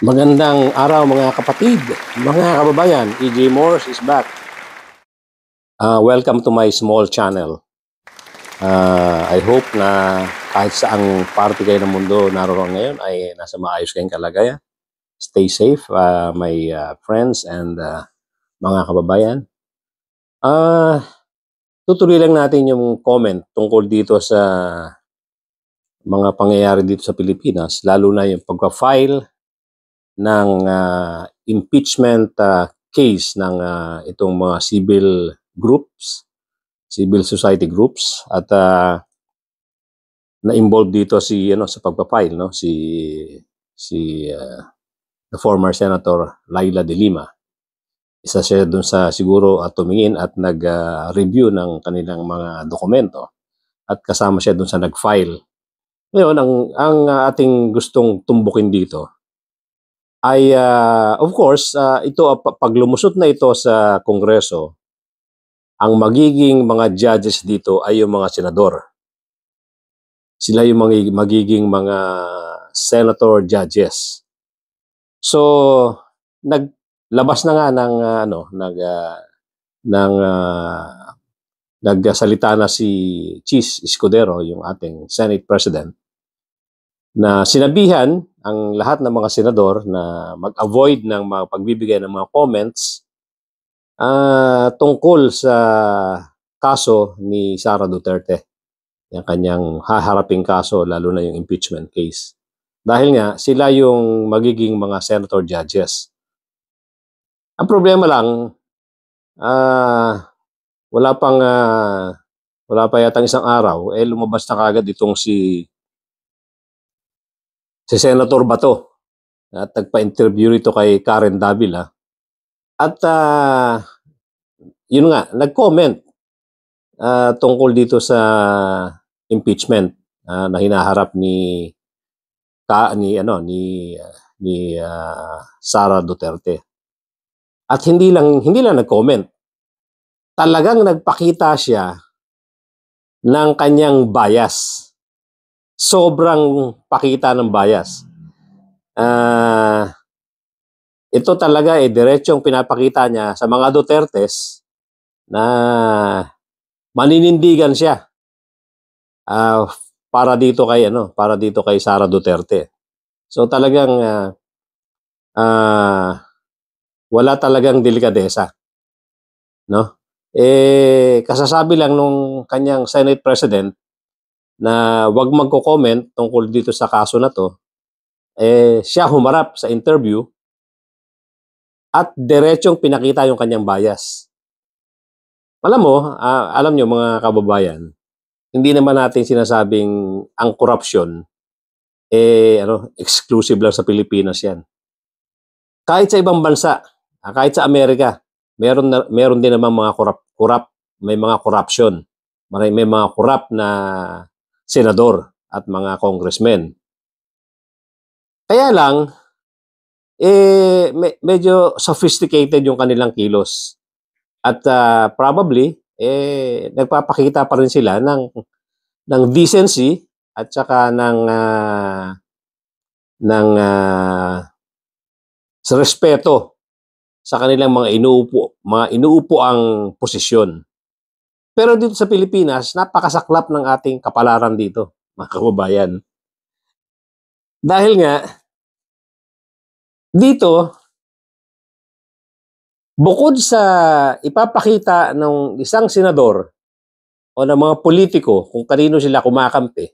Magandang araw mga kapatid, mga kababayan. EJ Morse is back. Welcome to my small channel. I hope na kahit saang parte kayo ng mundo naroon ngayon ay nasa maayos kayong kalagayan. Stay safe, my friends and mga kababayan. Tutuloy lang natin yung comment tungkol dito sa mga pangyayari dito sa Pilipinas, lalo na yung pagka-file ng impeachment case ng itong mga civil groups, civil society groups, at na-involve dito si sa pagpa-file si the former Senator Laila de Lima. Isa siya dun sa siguro tumingin at nag-review ng kanilang mga dokumento at kasama siya dun sa nag-file. Ngayon, ang ating gustong tumbukin dito ay of course ito pag lumusot na ito sa Kongreso, ang magiging mga judges dito ay yung mga senador. Sila yung magiging mga senator judges. So naglabas na nga ng nagsalita na si Chis Escudero, yung ating Senate President, na sinabihan ang lahat ng mga senador na mag-avoid ng mga pagbibigay ng mga comments tungkol sa kaso ni Sara Duterte, yung kanyang haharaping kaso, lalo na yung impeachment case. Dahil nga, sila yung magiging mga senator judges. Ang problema lang, wala pa yatang isang araw, lumabas na kagad itong si Senator Bato at nagpa-interview rito kay Karen Davila at yun nga, nag-comment tungkol dito sa impeachment na hinaharap ni Sara Duterte. At hindi lang nag-comment. Talagang nagpakita siya ng kanyang bias. Sobrang pakita ng bias. Ito talaga diretsong pinapakita niya sa mga Dutertes na maninindigan siya para dito kay Sara Duterte. So talagang wala talagang delikadesa, no? Kasasabi lang nung kanyang Senate President na wag magko-comment tungkol dito sa kaso na to, siya humarap sa interview at diretsong pinakita yung kanyang bias. Alam nyo mga kababayan, hindi naman natin sinasabing ang korupsyon exclusive lang sa Pilipinas yan. Kahit sa ibang bansa, kahit sa Amerika, meron din naman mga may mga corruption. May mga corrupt na senador at mga congressmen. Kaya lang, medyo sophisticated yung kanilang kilos. At probably, nagpapakita pa rin sila ng decency at saka sa respeto sa kanilang mga inuupo ang posisyon. Pero dito sa Pilipinas, napakasaklap ng ating kapalaran dito, mga kababayan. Dahil nga, dito, bukod sa ipapakita ng isang senador o ng mga politiko kung kanino sila kumakampi,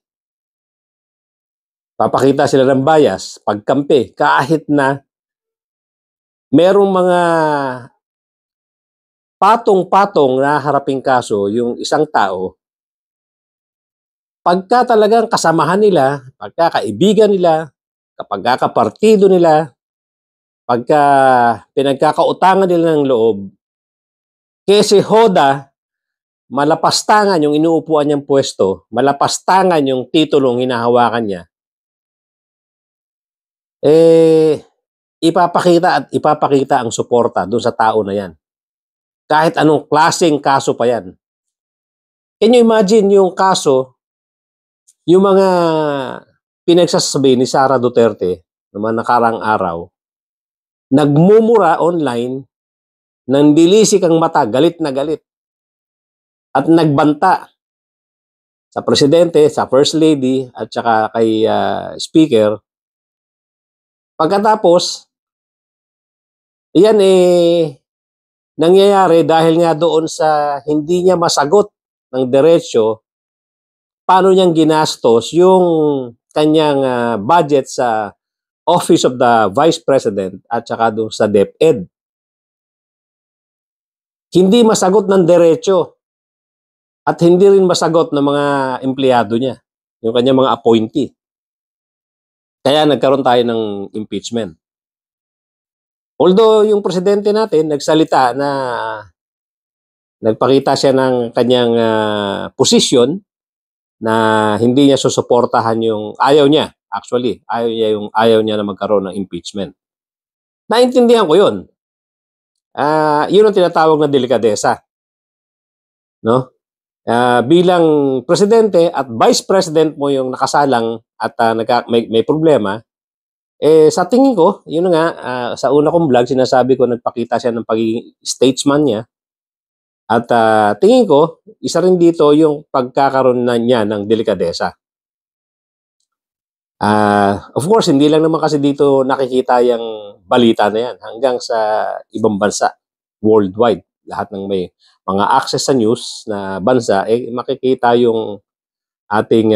papakita sila ng bias, pagkampi, kahit na merong mga patong-patong na haraping kaso yung isang tao, pagka talagang kasamahan nila, pagka kaibigan nila, kapag kapartido nila, pagka pinagkakautangan nila ng loob, kasi hoda, malapastangan yung inuupuan niyang pwesto, malapastangan yung titulong hinahawakan niya, ipapakita ang suporta doon sa tao na yan. Kahit anong klaseng kaso pa yan. Can you imagine yung kaso, yung mga pinagsasabi ni Sara Duterte naman nakarang araw, nagmumura online, nandilisik ang mata, galit na galit, at nagbanta sa presidente, sa first lady, at saka kay speaker. Pagkatapos, iyan nangyayari dahil nga doon sa hindi niya masagot ng diretsyo paano niyang ginastos yung kanyang budget sa Office of the Vice President at saka doon sa DepEd. Hindi masagot ng diretsyo at hindi rin masagot ng mga empleyado niya, yung kanyang mga appointee. Kaya nagkaroon tayo ng impeachment. Although yung presidente natin nagsalita na nagpakita siya ng kanyang posisyon na hindi niya susuportahan yung ayaw niya. Actually, ayaw niya na magkaroon ng impeachment. Naintindihan ko yun. Yun ang tinatawag na delikadesa. No? Bilang presidente at vice president mo yung nakasalang at may problema, sa tingin ko, yun nga, sa una kong vlog, sinasabi ko, nagpakita siya ng pagiging statesman niya. At tingin ko, isa rin dito yung pagkakaroon niya ng delikadesa. Of course, hindi lang naman kasi dito nakikita yung balita na yan. Hanggang sa ibang bansa, worldwide. Lahat ng may mga access sa news na bansa, makikita yung ating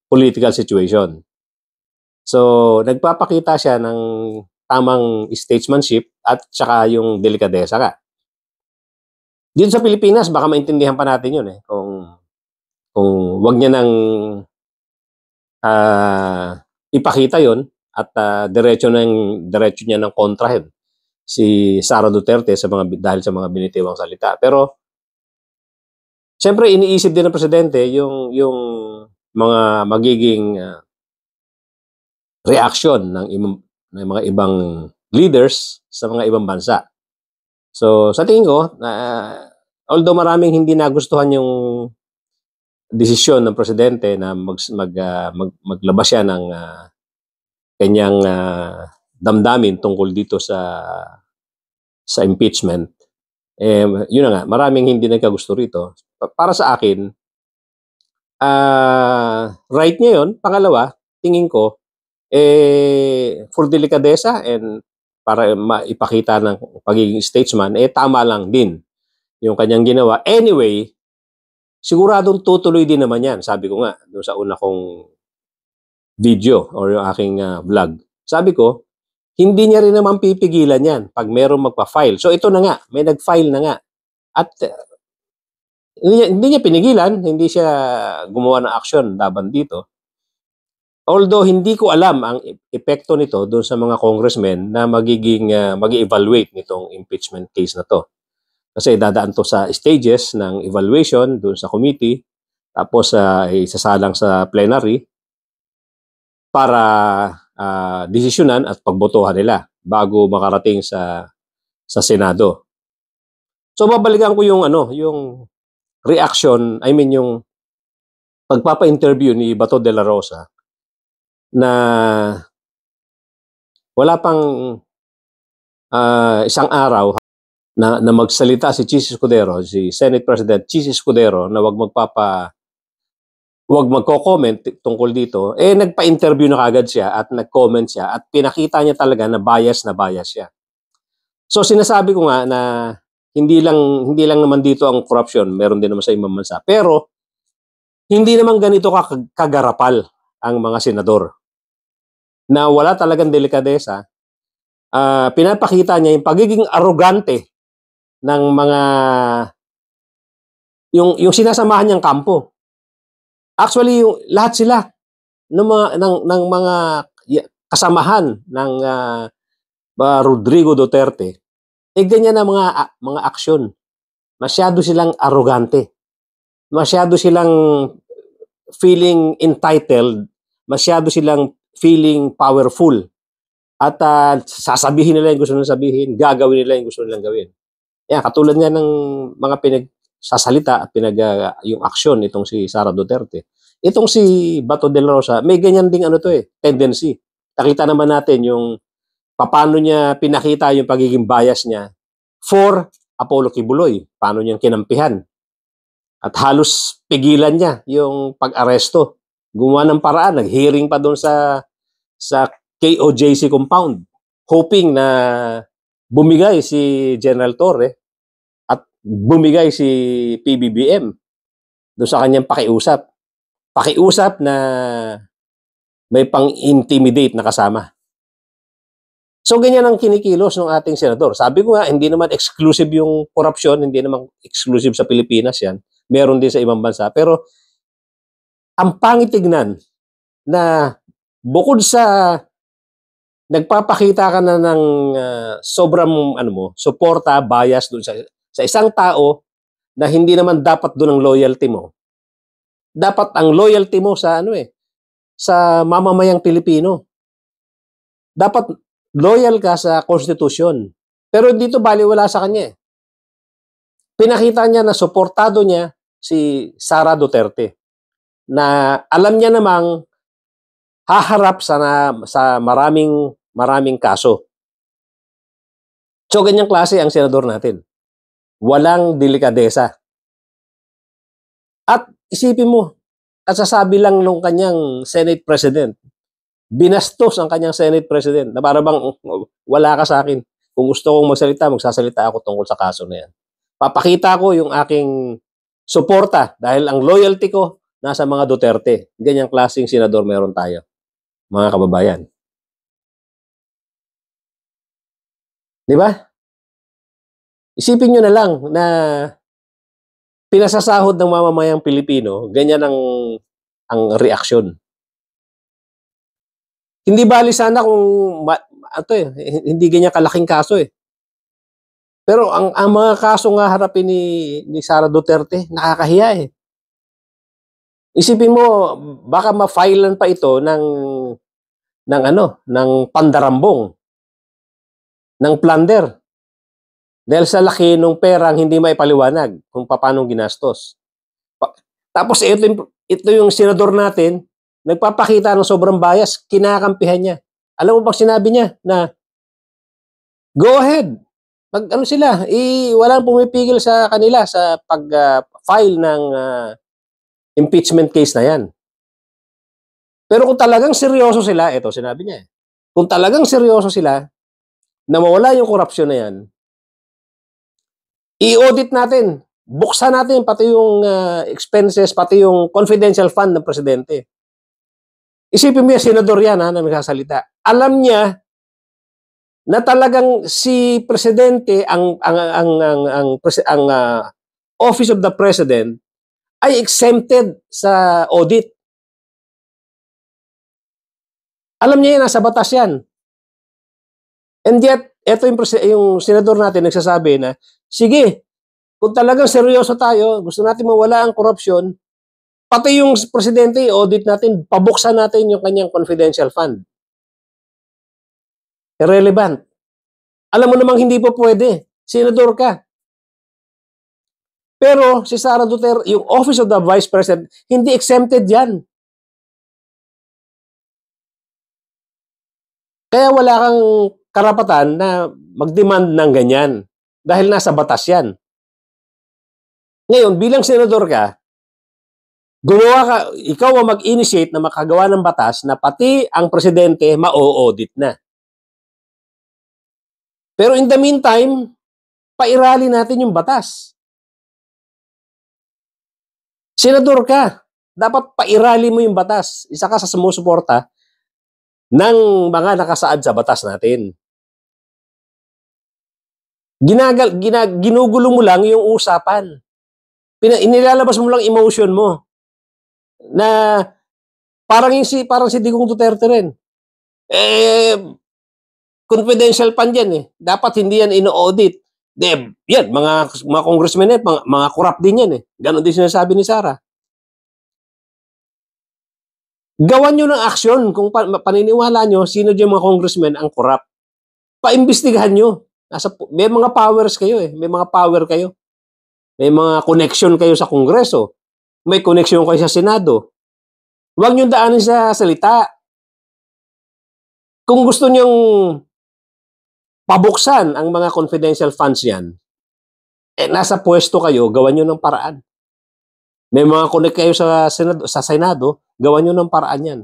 political situation. So, nagpapakita siya ng tamang statesmanship at saka yung delikadesa ka. Dito sa Pilipinas, baka maintindihan pa natin yun kung wag niya nang ipakita yon at diretso niya ng kontrahin si Sara Duterte dahil sa mga binitiwang salita. Pero siyempre iniisip din ng presidente yung mga magiging reaction ng mga ibang leaders sa mga ibang bansa. So sa tingin ko, although maraming hindi nagustuhan yung desisyon ng presidente na maglabas siya ng kanyang damdamin tungkol dito sa impeachment, yun na nga, maraming hindi nagkagusto rito. Para sa akin, right niya yun. Pangalawa, tingin ko, for delikadesa and para maipakita ng pagiging statesman, tama lang din yung kanyang ginawa. Anyway, siguradong tutuloy din naman yan. Sabi ko nga, doon sa una kong video or yung aking vlog. Sabi ko, hindi niya rin naman pipigilan yan pag merong magpa-file. So ito na nga, may nag-file na nga. At hindi niya pinigilan, hindi siya gumawa ng action laban dito. Although hindi ko alam ang epekto nito doon sa mga congressmen na mag-evaluate nitong impeachment case na to. Kasi dadaan to sa stages ng evaluation doon sa committee, tapos isasalang sa plenary para desisyonan at pagbotohan nila bago makarating sa Senado. So babalikan ko yung reaction, yung pagpapa-interview ni Bato de la Rosa na wala pang isang araw na magsalita si Chis Escudero, si Senate President Chis Escudero, na wag magko-comment tungkol dito, nagpa-interview na kagad siya at nag-comment siya at pinakita niya talaga na bias siya. So sinasabi ko nga na hindi lang naman dito ang corruption, meron din naman sa ibang bansa. Pero hindi naman ganito kagarapal ang mga senador na wala talagang delikadesa. Pinapakita niya yung pagiging arrogante ng mga yung sinasamahan niyang kampo. Actually, yung lahat sila ng mga kasamahan ng Rodrigo Duterte, ganyan na mga aksyon. Masyado silang arrogante. Masyado silang feeling entitled. Masyado silang feeling powerful. At sasabihin nila yung gusto nilang sabihin, gagawin nila yung gusto nilang gawin. Yan, katulad nga ng mga pinagsasalita at yung aksyon itong si Sara Duterte. Itong si Bato de la Rosa, may ganyan ding tendency. Nakita naman natin yung paano niya pinakita yung pagiging bias niya for Apollo Kibuloy. Paano niyang kinampihan. At halos pigilan niya yung pag-aresto. Gumawa ng paraan, nag-hearing pa doon sa KOJC compound, hoping na bumigay si General Torre at bumigay si PBBM doon sa kanyang pakiusap. Pakiusap na may pang-intimidate na kasama. So, ganyan ang kinikilos ng ating senador. Sabi ko nga, hindi naman exclusive yung korupsyon, hindi naman exclusive sa Pilipinas yan. Meron din sa ibang bansa. Pero, ang pangit tignan na bukod sa nagpapakita ka na ng sobrang suporta, bias dun sa isang tao na hindi naman dapat doon ang loyalty mo. Dapat ang loyalty mo sa sa mamamayang Pilipino. Dapat loyal ka sa konstitusyon. Pero dito baliwala sa kanya. Pinakita niya na suportado niya si Sara Duterte. Na alam niya namang haharap sa maraming kaso. So, ganyang klase ang senador natin. Walang delikadesa. At isipin mo, kasasabi lang nung kanyang Senate President, binastos ang kanyang Senate President na para bang wala ka sa akin. Kung gusto kong magsasalita ako tungkol sa kaso na yan. Papakita ko yung aking suporta dahil ang loyalty ko nasa mga Duterte. Ganyang klaseng senador meron tayo, mga kababayan. Di ba? Isipin nyo na lang na pinasasahod ng mamamayang Pilipino, ganyan ang reaksyon. Hindi bali sana kung hindi ganyan kalaking kaso eh. Pero ang mga kaso nga harapin ni Sara Duterte, nakakahiya eh. Isipin mo, baka ma-filean pa ito ng pandarambong, ng plunder. Dahil sa laki ng perang hindi maipaliwanag kung paano ginastos. Tapos ito yung senador natin, nagpapakita ng sobrang bias, kinakampihan niya. Alam mo bang sinabi niya na go ahead. Walang pumipigil sa kanila sa pag-file ng impeachment case na yan. Pero kung talagang seryoso sila, ito sinabi niya. Kung talagang seryoso sila na mawala yung korupsyon na yan, i-audit natin, buksan natin pati yung expenses, pati yung confidential fund ng presidente. Isipin mo yung senador yan na nagsasalita. Alam niya na talagang si presidente ang Office of the President ay exempted sa audit. Alam niya yan, nasa batas yan. And yet, ito yung senador natin nagsasabi na, sige, kung talagang seryoso tayo, gusto natin mawala ang korupsyon, pati yung presidente, audit natin, pabuksan natin yung kanyang confidential fund. Irrelevant. Alam mo namang hindi po pwede. Senador ka. Pero si Sara Duterte, yung Office of the Vice President, hindi exempted yan. Kaya wala kang karapatan na mag-demand ng ganyan. Dahil nasa batas yan. Ngayon, bilang senador ka, ikaw ang mag-initiate na makagawa ng batas na pati ang presidente ma-audit na. Pero in the meantime, pairali natin yung batas. Senador ka, dapat pairali mo yung batas. Isa ka sa sumusuporta ng mga nakasaad sa batas natin. Ginugulo mo lang yung usapan. Inilalabas mo lang emotion mo. Na parang si Digong Duterte rin. Confidential fund yan eh. Dapat hindi yan ino-audit. Yan, mga congressmen eh, mga corrupt din yan eh. Ganon din sinasabi ni Sara. Gawan nyo ng aksyon kung paniniwala nyo sino dyan mga congressmen ang corrupt. Paimbestigahan nyo. May mga powers kayo eh. May mga power kayo. May mga connection kayo sa Kongreso. May connection kayo sa Senado. Huwag nyo daanin sa salita. Kung gusto nyong pabuksan ang mga confidential funds yan, nasa pwesto kayo, gawan nyo ng paraan. May mga connect kayo sa Senado, gawan nyo ng paraan yan.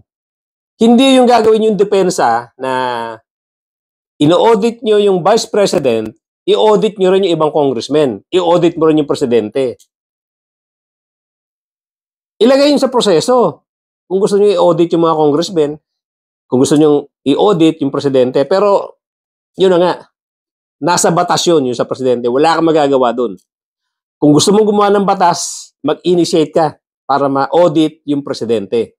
Hindi yung gagawin yung depensa na ino-audit nyo yung Vice President, i-audit nyo rin yung ibang congressmen, i-audit mo rin yung Presidente. Ilagay yun sa proseso. Kung gusto nyo i-audit yung mga congressmen, kung gusto nyo i-audit yung Presidente, pero yun na nga, nasa batas yun, yung sa Presidente. Wala kang magagawa dun. Kung gusto mong gumawa ng batas, mag-initiate ka para ma-audit yung Presidente.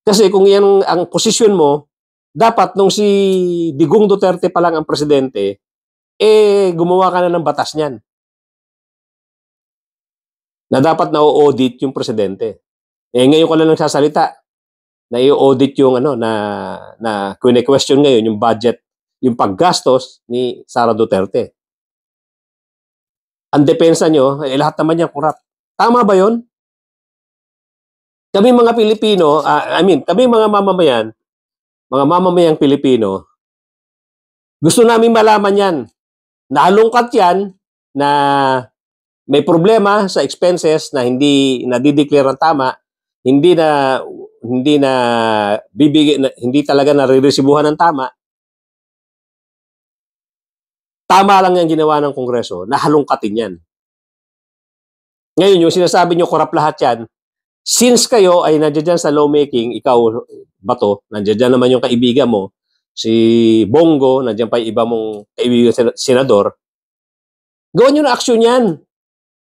Kasi kung yan ang posisyon mo, dapat nung si Digong Duterte pa lang ang Presidente, gumawa ka na ng batas niyan. Na dapat na-audit yung Presidente. Ngayon ko lang nagsasalita na i-audit yung na question ngayon yung budget, yung paggastos ni Sara Duterte. Ang depensa nyo, lahat naman yan kurap. Tama ba yun? Kami mga Pilipino, kami mga mamamayang Pilipino, gusto namin malaman yan. Nalungkat yan na may problema sa expenses na hindi nadideclare ng tama, hindi talaga nare-resibuhan ng tama. Tama lang yung ginawa ng Kongreso, nahalungkatin yan. Ngayon, yung sinasabi nyo, korap lahat yan, since kayo ay nandiyan dyan sa lawmaking, ikaw, Bato, nandiyan dyan naman yung kaibigan mo, si Bongo, nandiyan pa yung iba mong kaibigan senador, gawin nyo na aksyon yan.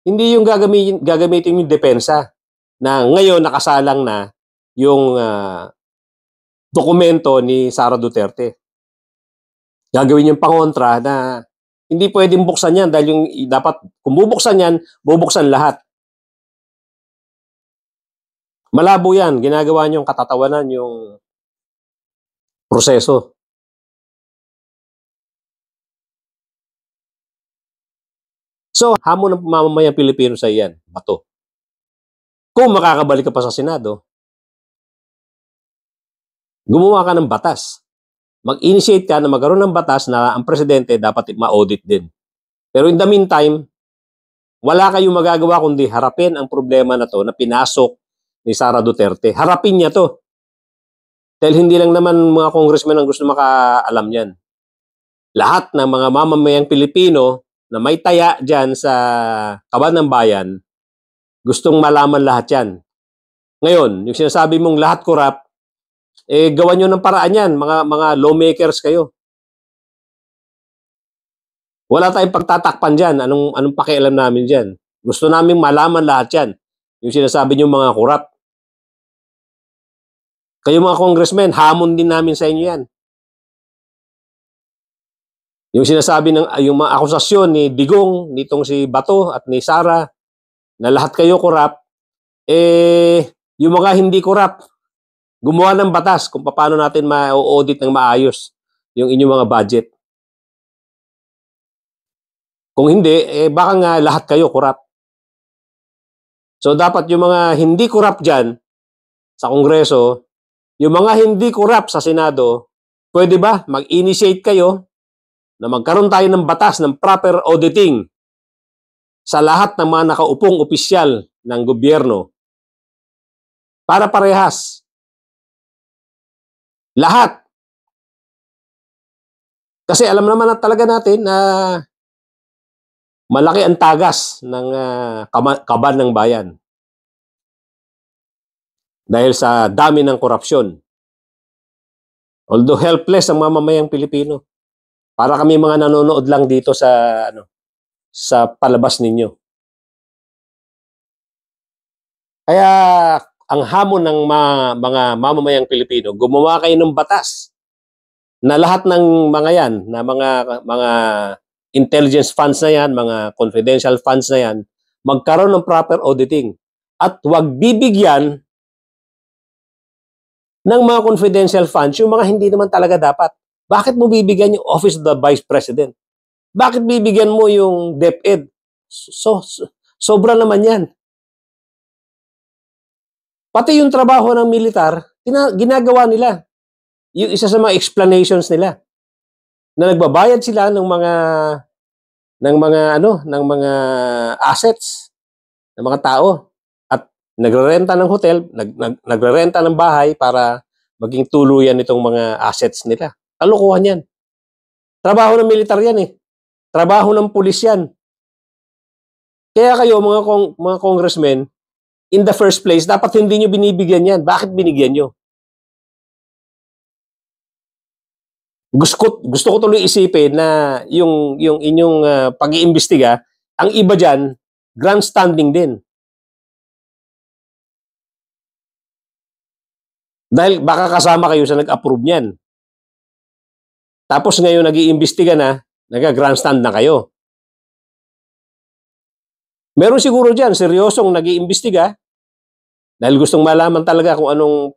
Hindi yung gagamitin yung depensa na ngayon nakasalang na yung dokumento ni Sara Duterte. Gagawin yung pangontra na hindi pwedeng buksan yan dahil yung dapat kung bubuksan yan, bubuksan lahat. Malabo yan. Ginagawa niyong katatawanan yung proseso. So, hamon ng mamamayang Pilipino sa iyan, Bato. Kung makakabalik ka pa sa Senado, gumawa ka ng batas. Mag-initiate ka na magkaroon ng batas na ang Presidente dapat ma-audit din. Pero in the meantime, wala kayong magagawa kundi harapin ang problema na to na pinasok ni Sara Duterte. Harapin niya to. Dahil hindi lang naman mga congressmen ang gusto makaalam yan. Lahat ng mga mamamayang Pilipino na may taya dyan sa kaban ng bayan, gustong malaman lahat yan. Ngayon, yung sinasabi mong lahat korap, gawan nyo ng paraan yan, mga lawmakers kayo. Wala tayong pagtatakpan dyan. Anong pakialam namin dyan? Gusto namin malaman lahat yan. Yung sinasabi nyo mga korap. Kayo mga congressmen, hamon din namin sa inyo yan. Yung sinasabi yung mga akusasyon ni Digong, nitong si Bato at ni Sara, na lahat kayo korap, yung mga hindi korap, gumawa ng batas kung paano natin ma-audit ng maayos yung inyong mga budget. Kung hindi, baka nga lahat kayo korap. So dapat yung mga hindi korap dyan sa Kongreso, yung mga hindi korap sa Senado, pwede ba mag-initiate kayo na magkaroon tayo ng batas ng proper auditing sa lahat ng mga nakaupong opisyal ng gobyerno para parehas. Lahat. Kasi alam naman na talaga natin na malaki ang tagas ng kaban ng bayan. Dahil sa dami ng korupsyon. Although helpless ang mamamayang Pilipino. Para kami mga nanonood lang dito sa palabas ninyo. Kaya ang hamon ng mga mamamayang Pilipino, gumawa kayo ng batas na lahat ng mga yan, na mga intelligence funds na yan, mga confidential funds na yan, magkaroon ng proper auditing. At huwag bibigyan ng mga confidential funds yung mga hindi naman talaga dapat. Bakit mo bibigyan yung Office of the Vice President? Bakit bibigyan mo yung DepEd? Sobra naman yan. Pati yung trabaho ng militar, ginagawa nila. Yung isa sa mga explanations nila. na nagbabayad sila ng mga assets ng mga tao at nagrerenta ng hotel, nagrerenta ng bahay para maging tuluyan itong mga assets nila. Kalokohan yan. Trabaho ng militar yan eh. Trabaho ng pulis yan. Kaya kayo mga congressmen, in the first place, dapat hindi nyo binibigyan yan. Bakit binigyan nyo? Gusto ko tuloy isipin na yung inyong pag-iimbestiga, ang iba dyan, grandstanding din. Dahil baka kasama kayo sa nag-approve niyan. Tapos ngayon nag-iimbestiga na, nag-grandstand na kayo. Meron siguro dyan, seryosong nag-iimbestiga dahil gustong malaman talaga kung anong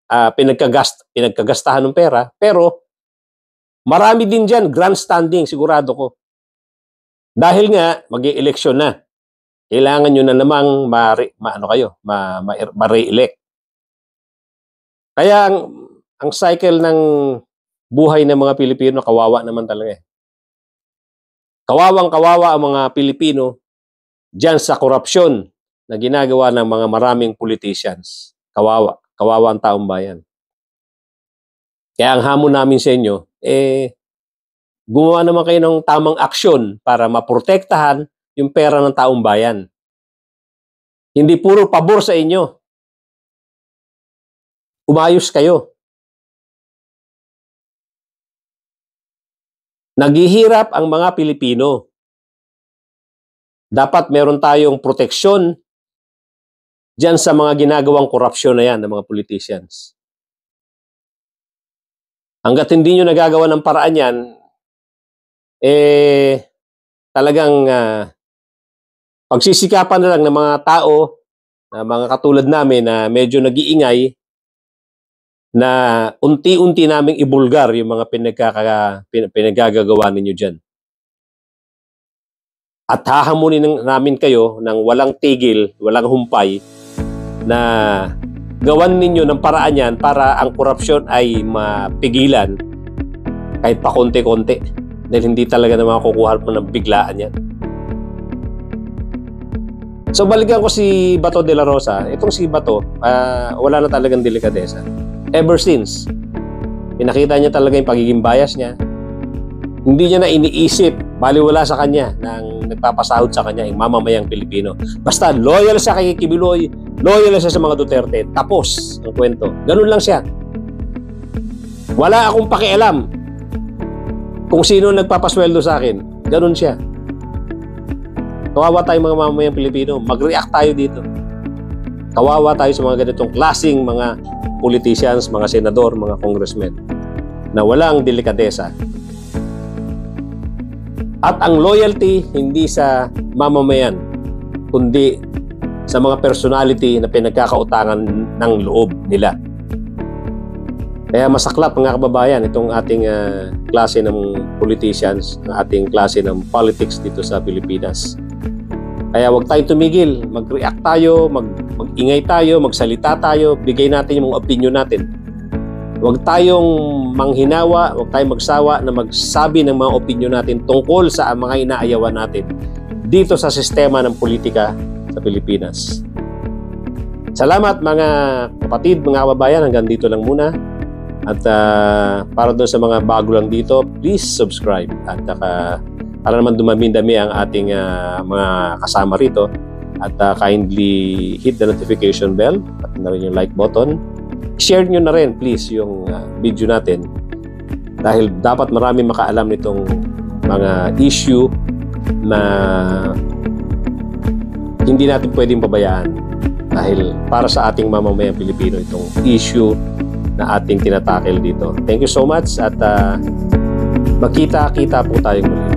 pinagkagastahan ng pera. Pero marami din dyan, grandstanding, sigurado ko. Dahil nga, mag-i-eleksyon na. Kailangan nyo na namang ma-re-elect. Kaya ang cycle ng buhay ng mga Pilipino, kawawa naman talaga eh. Kawawang-kawawa ang mga Pilipino diyan sa korupsyon na ginagawa ng mga maraming politicians. Kawawa ang taong bayan. Kaya ang hamon namin sa inyo, gumawa naman kayo ng tamang aksyon para maprotektahan yung pera ng taong bayan. Hindi puro pabor sa inyo. Umayos kayo. Naghihirap ang mga Pilipino. Dapat meron tayong proteksyon diyan sa mga ginagawang korupsyon na yan ng mga politicians. Hanggat hindi nyo nagagawa ng paraan yan, talagang pagsisikapan na lang ng mga tao, na mga katulad namin na medyo nag-iingay, na unti-unti naming ibulgar yung mga pinaggagawa ninyo dyan. At hahamunin namin kayo ng walang tigil, walang humpay, na gawan ninyo ng paraan yan para ang korupsyon ay mapigilan kahit pa konti-konti. Dahil hindi talaga na makukuha mo ng biglaan yan. So balikan ko si Bato de la Rosa. Itong si Bato, wala na talagang delikadesa. Ever since, pinakita niya talaga yung pagiging bias niya. Hindi niya na iniisip, baliwala sa kanya nang nagpapasahod sa kanya yung mamamayang Pilipino. Basta loyal siya kay Kibuloy, loyal siya sa mga Duterte. Tapos ang kwento. Ganun lang siya. Wala akong pakialam kung sino nagpapasweldo sa akin. Ganun siya. Kawawa tayo mga mamamayang Pilipino. Mag-react tayo dito. Kawawa tayo sa mga ganitong klaseng mga politicians, mga senador, mga congressmen na walang delikadesa. At ang loyalty hindi sa mamamayan, kundi sa mga personality na pinagkakautangan ng loob nila. Kaya masaklap mga kababayan itong ating klase ng politicians, ng ating klase ng politics dito sa Pilipinas. Kaya huwag tayong tumigil, mag-react tayo, mag-ingay tayo, magsalita tayo, bigay natin yung mga opinion natin. Huwag tayong manghinawa, huwag tayong magsawa na magsabi ng mga opinion natin tungkol sa mga inaayawan natin dito sa sistema ng politika sa Pilipinas. Salamat mga kapatid, mga kababayan, hanggang dito lang muna. At para doon sa mga bago lang dito, please subscribe. At para naman dumami-dami ang ating mga kasama rito. At kindly hit the notification bell at na rin yung like button. Share nyo na rin please yung video natin dahil dapat marami makaalam nitong mga issue na hindi natin pwedeng pabayaan dahil para sa ating mamamayang Pilipino itong issue na ating tinatakel dito. Thank you so much at magkita-kita po tayong muli.